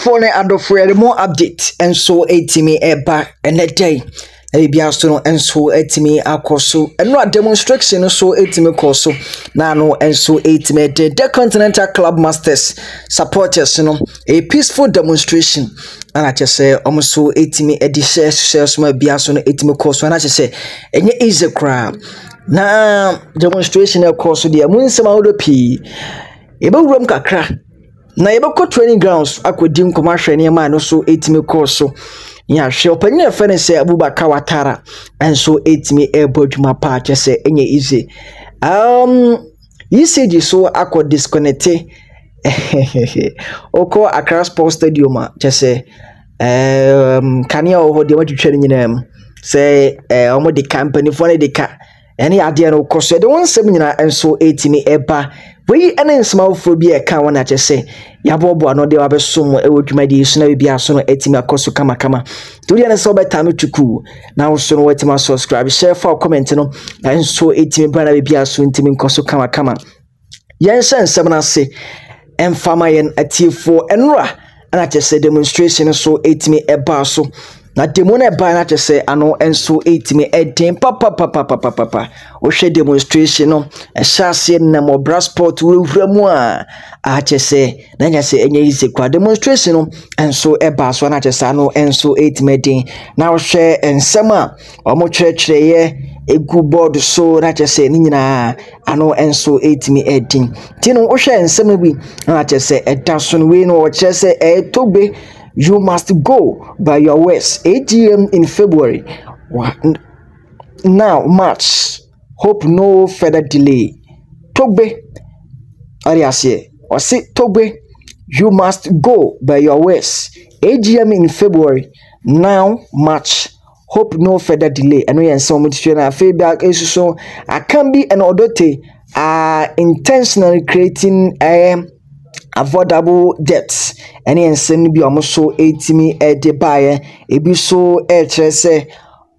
Phone adofo more update and so etimi eba and a day e bia so and so etimi akoso and no demonstration so etimi koso na no and so etimi the Continental Club Masters supporters no a peaceful demonstration and I just say almost etimi edi share so bia so no etimi koso and I just say enye easy crowd na demonstration e koso dia munsema wodo pi e be wuram kakra na yebeko training grounds akodi nkomahwe ne ma no so etimi course ya hwe opanya fe ne se Abubakar Watara enso etimi airport pa chese enye easy ECG so akọ disconnect oko Accra Sports Stadium chese kania o de matwetwe nyina se omo de company for ne de ka ene ade no koso de wonsem nyina enso etimi eba we ene nsmawfo bi e ka wona chese yabobo ano de wabesom ewodwumadi so na bibia so no etimi akoso kama to dia ne so betame tuku na wo so no wetima subscribe share for comment no enso etimi bana bibia so ntimi nkoso kama yen nsem na se emfama yen atifo enra ana chese demonstration so etimi eba so na demo na ba na chese ano enso etimi eden papa o hwe demonstration no e hyase na mo brasport wuramu a chese na nya se enye ise kwa demonstration no enso eba so na chese ano enso etimi eden na o hwe ensem a o mo kyerɛkyerɛye egu board so na chese ni nyina ano enso etimi eden tino o hwe ensem bi na chese eda so no we no o chese togbe. You must go by your words. AGM in February. Now, March. Hope no further delay. Togbe. Ariasie. Or say Togbe. You must go by your words. AGM in February. Now, March. Hope no further delay. And we are so much feedback. So I can be an odote. Intentionally creating affordable debts and ensem bi omoso etimi buy ebi so say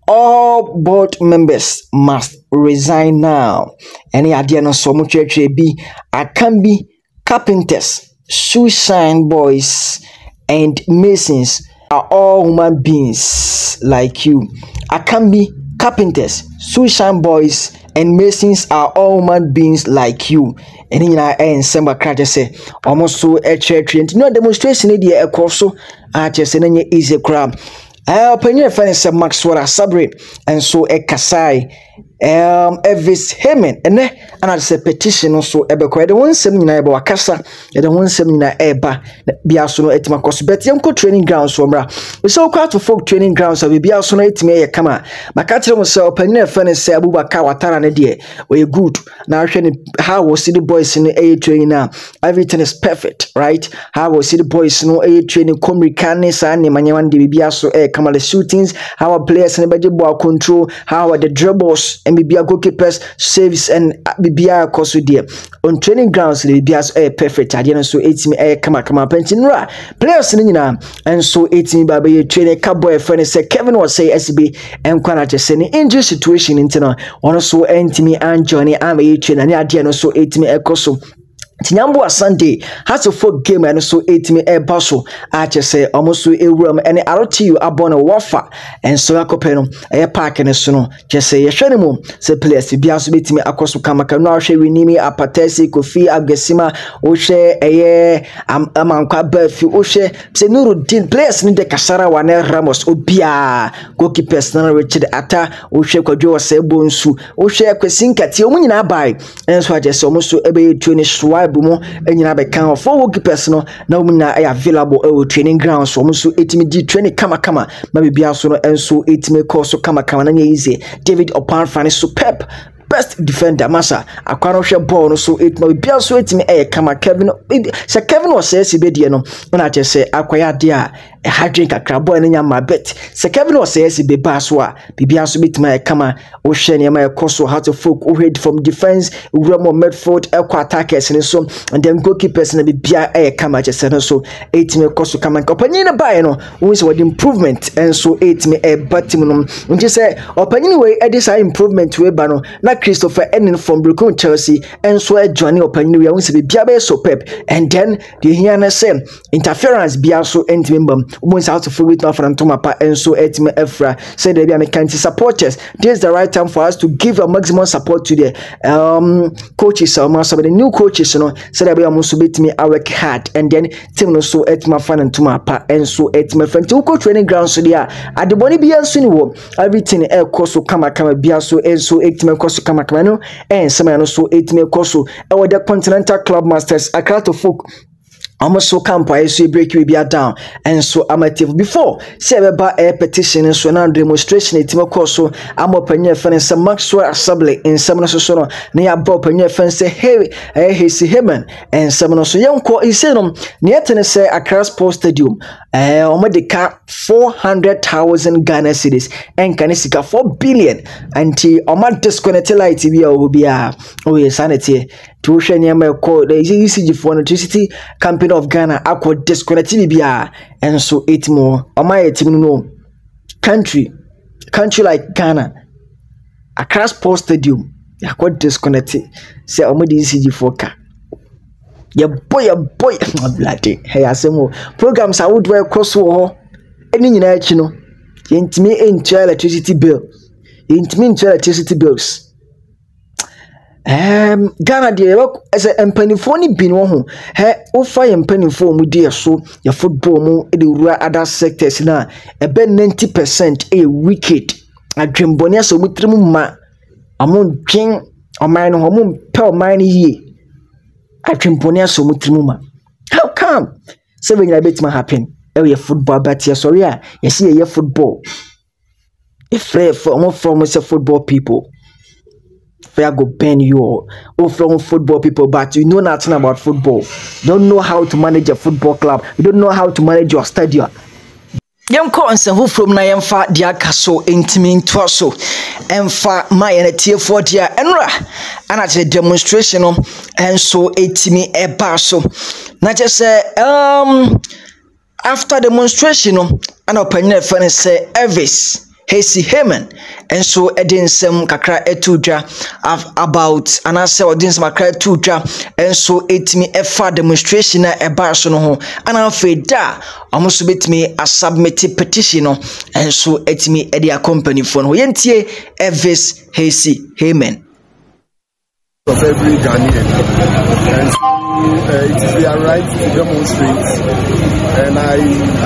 all board members must resign now any ade no so mo twetwe bi can be carpenters, shoeshine boys and masons are all human beings like you. I can be carpenters, shoeshine boys and masons are all human beings like you. And in our ensem bakra say almost so church no demonstration e dey ekoso a chese na easy crowd opinion fan say Maxwell Sabre and so ekasai Evis Hemen ene ana se petition so ebekọ de wonsem nyina ebe wakasa de wonsem nyina eba bia so no etima koso bet yem ko training grounds so mra we so kwa to folk training grounds so bia so no etima ye kama makatire mo se opinion fan say Abubakar Watara ne de we good na hwe ne how we see the boys in a training now everything is perfect right how we see the boys no a training komrikane sa ne manyawan de bia so kama the shootings how our players ne beje ball control how the dribbles and bibia goalkeepers saves and bibia koso there on training grounds the bibia so perfect ade so etimi kama pentinra players ni nyina and so etimi baba ye train cowboy friend say Kevin was say SB and kwana chese ni injury situation intino ono so entimi and Johnny am ye train ani ade no so etimi ekoso Tinyambo Sunday has a folk game and so 8 basso. I just say almost a room and RTU upon a wafer and so Copeno, a park and a sono. Just say a shanimo, say place to be also meet me across to Kamakano, she winimi, a patesi, Kofi, Abgesima, Oshe, Amanka Berfi, Oshe, Senuru Din, place in the Casara, Wane Ramos, Obia, goalkeepers, Nana Richard Atta, Oshe Kojo, Sebunsu, Oshe, Quesinka, Tiomina by, and so I just almost to a 20 swipe. And you have a kind of 4 personal now available training grounds so almost 8 training kama maybe be also and so 8 course so kama easy David Opan fan is superb best defender massa akwano hwe ball no so 8 no be also 8 kama Kevin was says be de no na che say akwaya de a hadrin kakra boy no nya bet se Kevin was says be ba so a bibia so bitima kama o hwe ne ma koso how to folk o head from defense remo midfield equal attackers and so and then goalkeepers na bibia kama che say no so 8 koso kama opanyin na buy no we say what improvement and so 8 batim no nti say opanyin we this improvement we ba no na Christopher Enin from Brooklyn Chelsea and so Johnny opanyin we say bibia be so pep and then the here na say interference bia so entimembam once out of with from Tomapa and so etime Efra said they be American supporters. This is the right time for us to give a maximum support to the coaches. So the new coaches, you know, said that we almost bit me I work hard and then team no so etime fan and Tomapa and so etime friend to coach training ground so there at the body be so everything air course so kama be so and so etime course kama no and some so etime course so our the Continental Club Masters Accra to folk almost so camp I see break we be down and so amative before say about a petition and so now demonstration it course so I'm open your friend some Maxwell Assembly in some so near Bob and your friend say hey see him and some so young call is near Tennessee Accra Sports Stadium the car 400,000 Ghana cedis and Kanisika 4 billion anti disconnected light will be sanity to share near my call the ECG for electricity company of Ghana aqua disconnected bia and so 8 more on my team no country like Ghana Accra Sports Stadium aqua disconnected say the ECG for car your boy bloody hey asemo programs I would wear cross war any you know intimi into electricity bill intimi into electricity bills Ghana de as a empanifoni bin wo ho he o fa empanifo mu de so ya football mu e de rura other sectors na ebe 90% wicked adwembone aso mutrim ma amon dwen oman no ho pe oman yi adwembone aso mutrim ma how come seven year bit ma happen e football but ya sorry ya see ye football if from say football people I go bend you all from football people, but you know nothing about football. Don't know how to manage a football club. You don't know how to manage your stadium. Yam ko ansanfo from na yamfa dia kaso intimi ntwa so emfa my na tie for dia enra ana che demonstration no enso etimi eba so na che say after demonstration no ana opanyina fa ne say Elvis Hesi Hemen and so edinsem kakra etudra about and I say audience makra etudra and so etimi efa demonstration na eba so no ho and afa da almost bit me a submit petition no and so etimi e dia company for no yentie Elvis Hesi Hemen of every Ghanaian and it is their right to demonstrate and I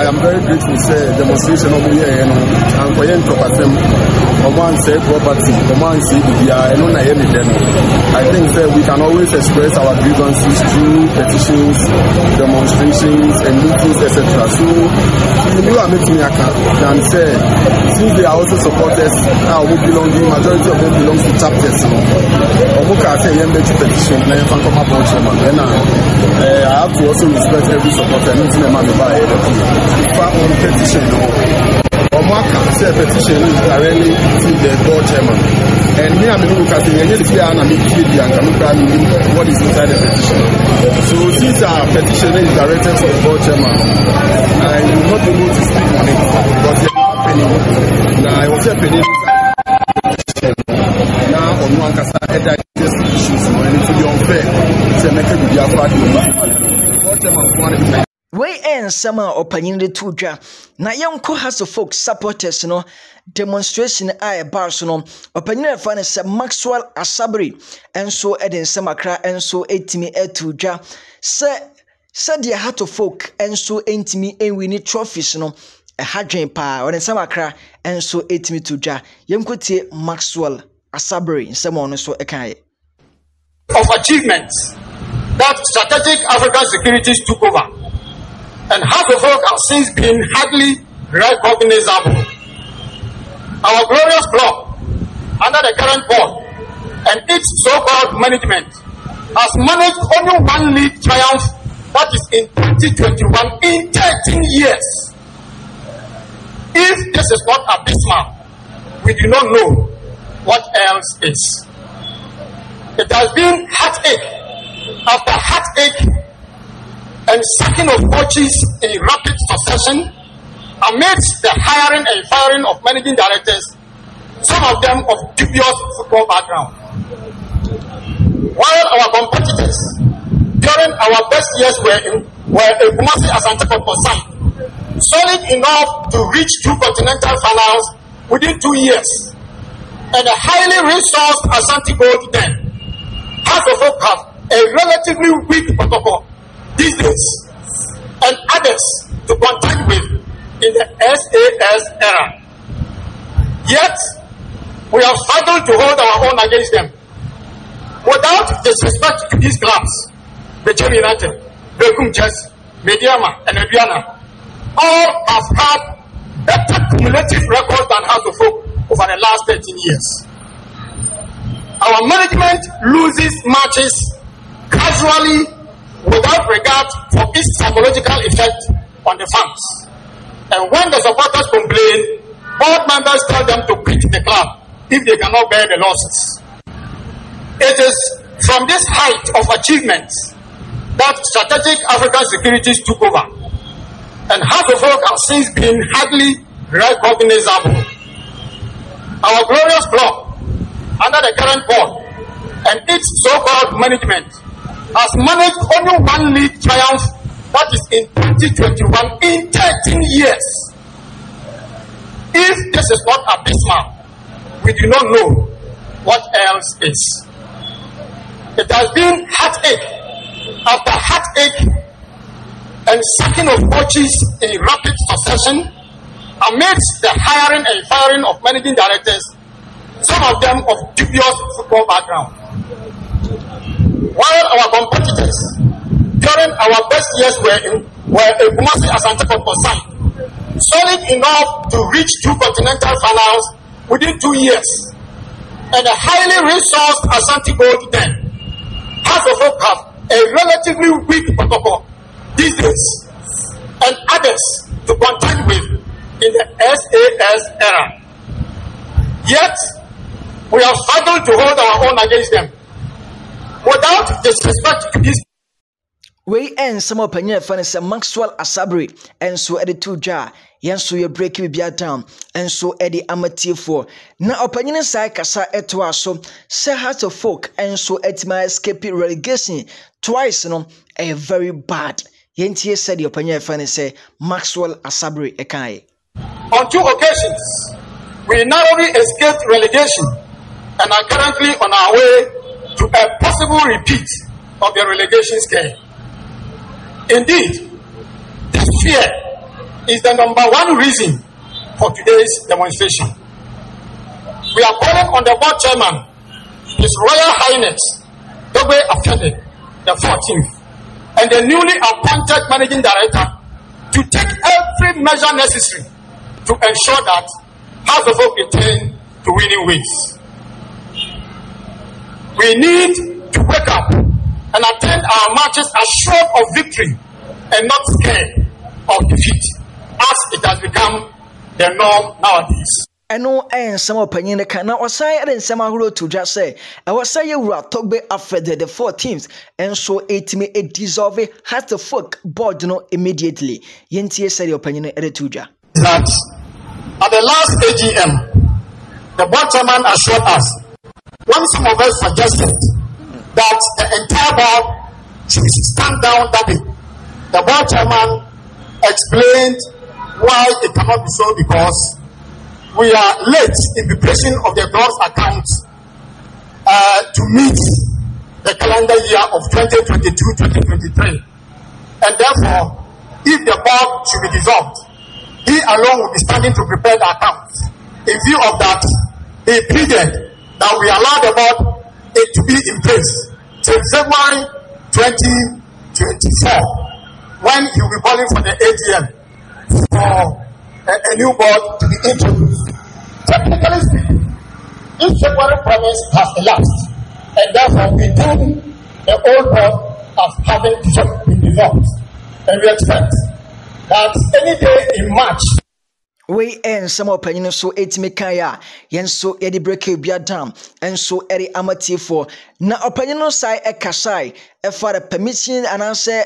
am very grateful to say demonstration over here and for yen property one say property one see I think that we can always express our grievances through petitions, demonstrations and meetings, etc. So you are making a and say since they are also supporters now who belong, the majority of them belongs to chapters petition and I have to also respect every supporter meeting them on petition petition is directly to the board chairman and me I'm looking at what is inside the petition. So since our petition is directed to the board chairman I will not be able to speak on it because I was happening now on one issues and it will be unfair to make it We and summer opinion the two dra. Na young co has of folk supporters no demonstration I Barcelona opinion fan is Maxwell Asabri and so Eden Samakra and so 80 to dra. Said the heart of folk and so 80 and we need trophies no a hadrin pa or in Samakra and so 80 to dra. Young could say Maxwell Asabri someone so a kind of achievements that strategic African securities took over. And half of folk have since been hardly recognizable. Our glorious club, under the current board and its so-called management, has managed only one league triumph, that is in 2021, in 13 years. If this is not abysmal, we do not know what else is. It has been heartache after heartache and sacking of coaches in rapid succession amidst the hiring and firing of managing directors, some of them of dubious football background. While our competitors during our best years were a Kumasi Asante Kotoko side, solid enough to reach 2 continental finals within 2 years, and a highly resourced Asante Gold then, half of us have a relatively weak protocol these days, and others to contend with in the SAS era. Yet, we have struggled to hold our own against them. Without disrespect to these clubs, Bechem United, Bekum Chess, Mediama, and Abiana, all have had better cumulative records than House of Folk over the last 13 years. Our management loses matches casually without regard for its psychological effect on the fans. And when the supporters complain, board members tell them to quit the club if they cannot bear the losses. It is from this height of achievements that strategic African securities took over, and half of folk have since been hardly recognizable. Our glorious club, under the current board and its so-called management, has managed only one league triumph, that is in 2021, in 13 years. If this is not abysmal, we do not know what else is. It has been heartache after heartache and sacking of coaches in rapid succession amidst the hiring and firing of managing directors, some of them of dubious football background. While our competitors during our best years were a Kumasi Asante Kotoko side, solid enough to reach 2 continental finals within 2 years, and a highly resourced Asante Gold then, half of us have a relatively weak protocol these days, and others to contend with in the SAS era. Yet, we have struggled to hold our own against them. Without disrespect to this. We end some opinion fan is Maxwell Asabri and so Eddie two jar, yan so you break you be down, and so Eddie amateur for. Now opinion side kasa etwa so say heart of folk and so etima escape relegation twice no a very bad. Yentie said the opinion fan say Maxwell Asabri ekai. On 2 occasions, we narrowly escaped relegation and are currently on our way to a possible repeat of the relegation scale. Indeed, this fear is the #1 reason for today's demonstration. We are calling on the board chairman, His Royal Highness Dogbe Afende the 14th, and the newly appointed managing director to take every measure necessary to ensure that House of Folk return to winning ways. We need to wake up and attend our matches assured of victory and not scared of defeat, as it has become the norm nowadays. Eno some opinion the can now say and some ahuro to just say I was say you were Togbe after the 14th and so it me a dissolve has the folk board no immediately. Yentie said the opinion edituja. That at the last AGM, the board chairman assured us when some of us suggested that the entire board she should stand down that day. The board chairman explained why it cannot be so, because we are late in preparation of the board's accounts to meet the calendar year of 2022-2023. And therefore, if the board should be dissolved, he alone will be standing to prepare the accounts. In view of that, he pleaded that we allow the board to be in place till February 2024, when he will be calling for the AGM for a new board to be introduced. Technically speaking, this February promise has elapsed, and therefore we deem the old board as having been dissolved. And we expect that any day in March, we and some opinion so etimekaya yen so edi break bia down and so edi amati for na opinion side ekasai e for the permission and answer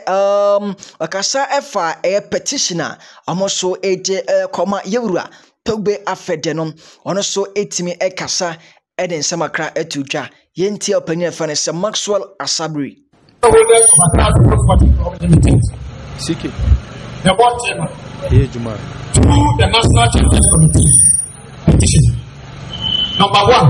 akasa e for a petitioner amoso eje koma yewura Togbe afedenom ono so etimi ekasa eden samakra etudwa yenti opinion for ne Maxwell Asabri Siki the board chairman through the National Champions Committee petition. Number one,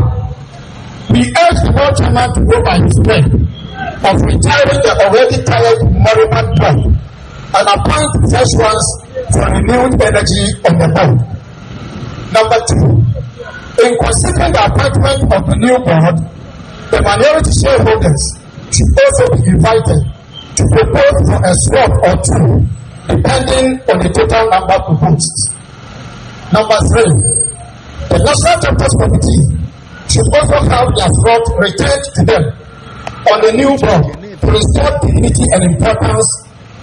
we urge the board chairman to go by his way of retiring the already tired moribund board and appoint fresh ones for renewed energy on the board. Number two, in considering the appointment of the new board, the minority shareholders should also be invited to propose for a swap or two, depending on the total number proposed. Number three, the National Chapters Committee should also have their slot returned to them on the new board to restore dignity and importance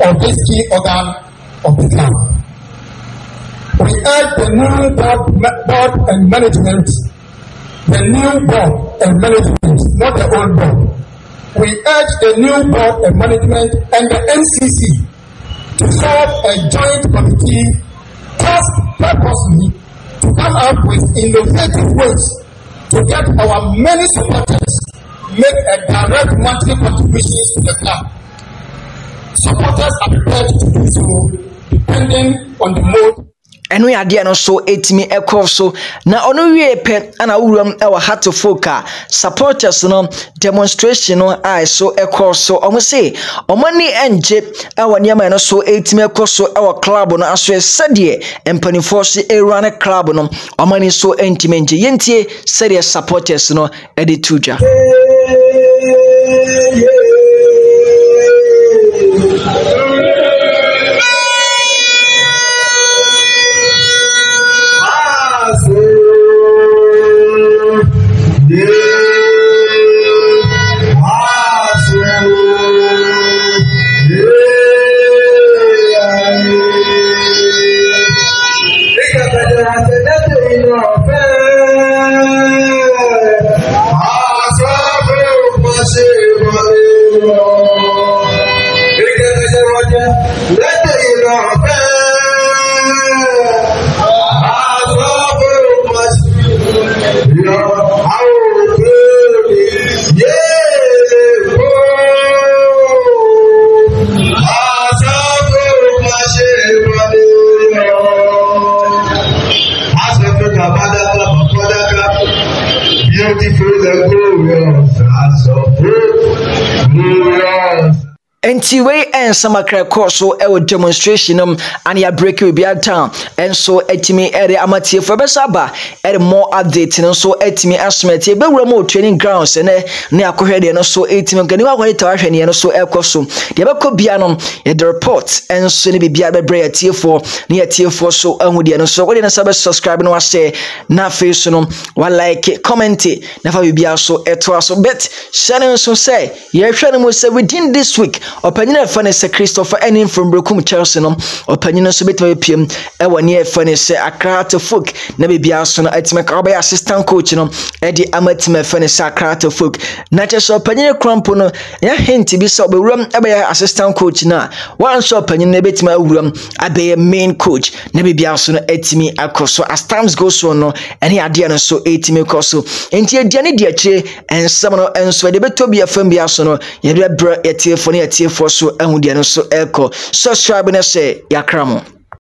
of this key organ of the club. We urge the new board and management, not the old board. We urge the new board and management and the MCC to form a joint committee tasked purposely to come up with innovative ways to get our many supporters make a direct monthly contributions to the club. Supporters are prepared to do so depending on the mode. And we are there no so etimi ekọ so na ono wie pe ana wuram e wa heart foka supporters no demonstration no I so ekọ so omo say omani enje e wa niam no so etimi ekọ so e wa club no aso sede empanifo se e run club no omani so entimi enje yentie sede supporters no e de tuja Enti we en samakra course e demonstration and ya break we be down and so etimi ere amatie for besaba ere more update no so etimi asmete be wura mo training grounds ne akohwede no so etimi gani wa kwani tawahwe no so ekoso de be ko bia no e the report and so ne bia be bre atie4 ne atie4 so anwude no so we na sabe subscribe no wa share na face no wa like comment na fa bia so eto so bet share so say ye hwe no mo say within this week Opinion funny say Christopher Enin from Brokum Chelsea no opinion so betwe piem e woni funny say Accra to folk na bibia so no atime ka oba assistant coach no e di amatime funny say Accra to folk na che so opinion crampo no ya hint bi so obewuram e be assistant coach na one so opinion na betima awuram abe main coach na bibia so no atimi akoso as times go so no ene ade no so atimi koso enti ade ne de akire ensam no enso de betobia fam bia so no ye de bra etie fo ne etie for so ehun de no so eko subscribe na say yakramo.